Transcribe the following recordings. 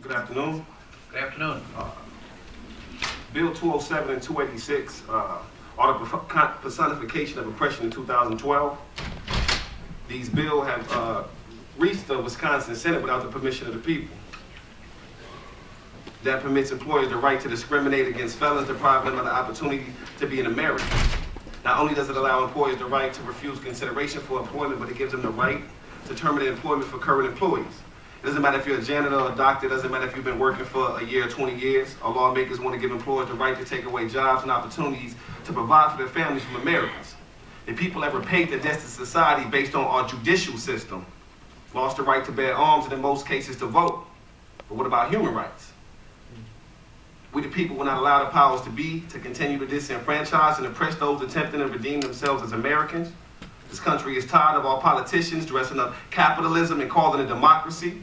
Good afternoon. Good afternoon. Bill 207 and 286 are the personification of oppression in 2012. These bills have reached the Wisconsin Senate without the permission of the people. That permits employers the right to discriminate against felons, deprive them of the opportunity to be an American. Not only does it allow employers the right to refuse consideration for employment, but it gives them the right to terminate employment for current employees. It doesn't matter if you're a janitor or a doctor, it doesn't matter if you've been working for a year or 20 years. Our lawmakers want to give employers the right to take away jobs and opportunities to provide for their families from Americans. If people ever paid their debts to society based on our judicial system, lost the right to bear arms and in most cases to vote. But what about human rights? We the people will not allow the powers to be to continue to disenfranchise and oppress those attempting to redeem themselves as Americans. This country is tired of our politicians dressing up capitalism and calling it democracy.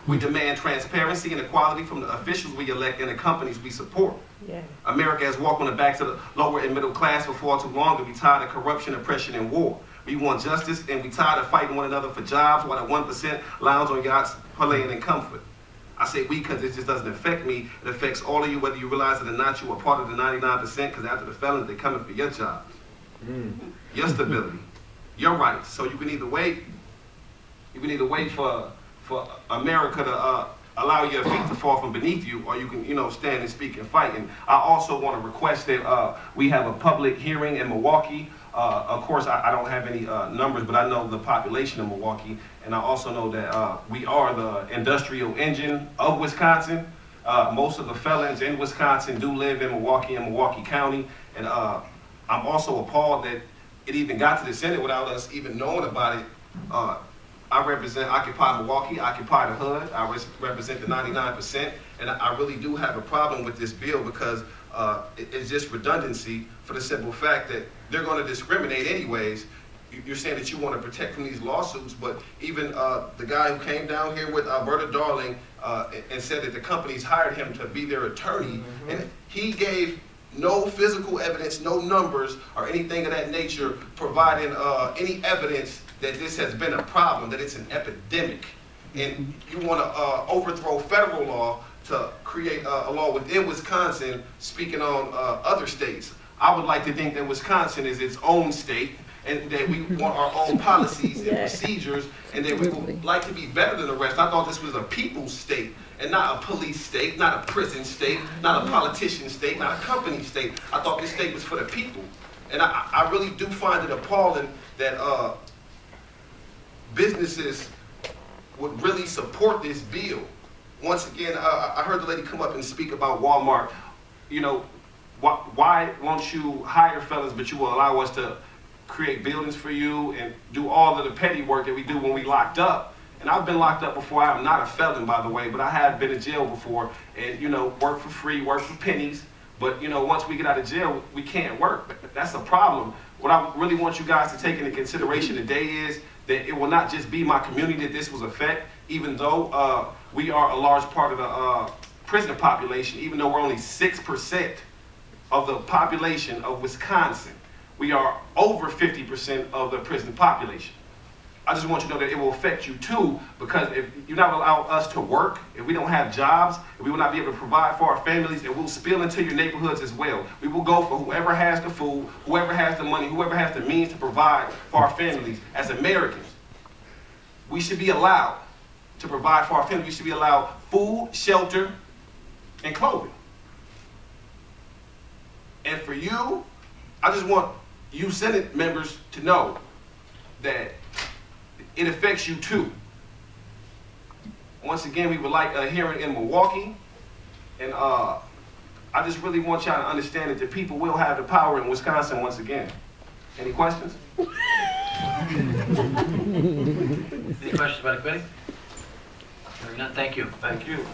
We demand transparency and equality from the officials we elect and the companies we support. Yeah. America has walked on the backs of the lower and middle class for far too long, and we tired of corruption, oppression, and war. We want justice, and we tired of fighting one another for jobs while the 1% lounge on yachts, parlaying in comfort. I say we because it just doesn't affect me. It affects all of you, whether you realize it or not. You are part of the 99%, because after the felons, they're coming for your jobs, your stability, your rights. So you can either wait for America to allow your feet to fall from beneath you, or you can, stand and speak and fight. And I also want to request that we have a public hearing in Milwaukee. Of course, I don't have any numbers, but I know the population of Milwaukee, and I also know that we are the industrial engine of Wisconsin. Most of the felons in Wisconsin do live in Milwaukee and Milwaukee County, and I'm also appalled that it even got to the Senate without us even knowing about it. I represent Occupy Milwaukee, Occupy the Hood. I represent the 99%, and I really do have a problem with this bill because it's just redundancy for the simple fact that they're going to discriminate anyways. You're saying that you want to protect from these lawsuits, but even the guy who came down here with Alberta Darling and said that the companies hired him to be their attorney, and he gave no physical evidence, no numbers, or anything of that nature, providing any evidence that this has been a problem, that it's an epidemic. And you want to overthrow federal law to create a law within Wisconsin, speaking on other states. I would like to think that Wisconsin is its own state, and that we want our own policies and procedures, and that we would like to be better than the rest. I thought this was a people's state, and not a police state, not a prison state, not a politician state, not a company state. I thought this state was for the people. And I really do find it appalling that businesses would really support this bill. Once again, I heard the lady come up and speak about Walmart. Why won't you hire fellas, but you will allow us to create buildings for you and do all of the petty work that we do when we locked up? And I've been locked up before. I am not a felon, by the way, but I have been in jail before and, work for free, work for pennies. But, once we get out of jail, we can't work. That's a problem. What I really want you guys to take into consideration today is that it will not just be my community that this will affect, even though we are a large part of the prison population, even though we're only 6% of the population of Wisconsin. We are over 50% of the prison population. I just want you to know that it will affect you too, because if you're not allow us to work, if we don't have jobs, if we will not be able to provide for our families, it will spill into your neighborhoods as well. We will go for whoever has the food, whoever has the money, whoever has the means to provide for our families. As Americans, we should be allowed to provide for our families. We should be allowed food, shelter, and clothing. And for you, I just want you Senate members to know that it affects you too. Once again, we would like a hearing in Milwaukee, and I just really want y'all to understand that the people will have the power in Wisconsin once again. Any questions? Any questions about the committee? Hearing none, thank you. Thank you.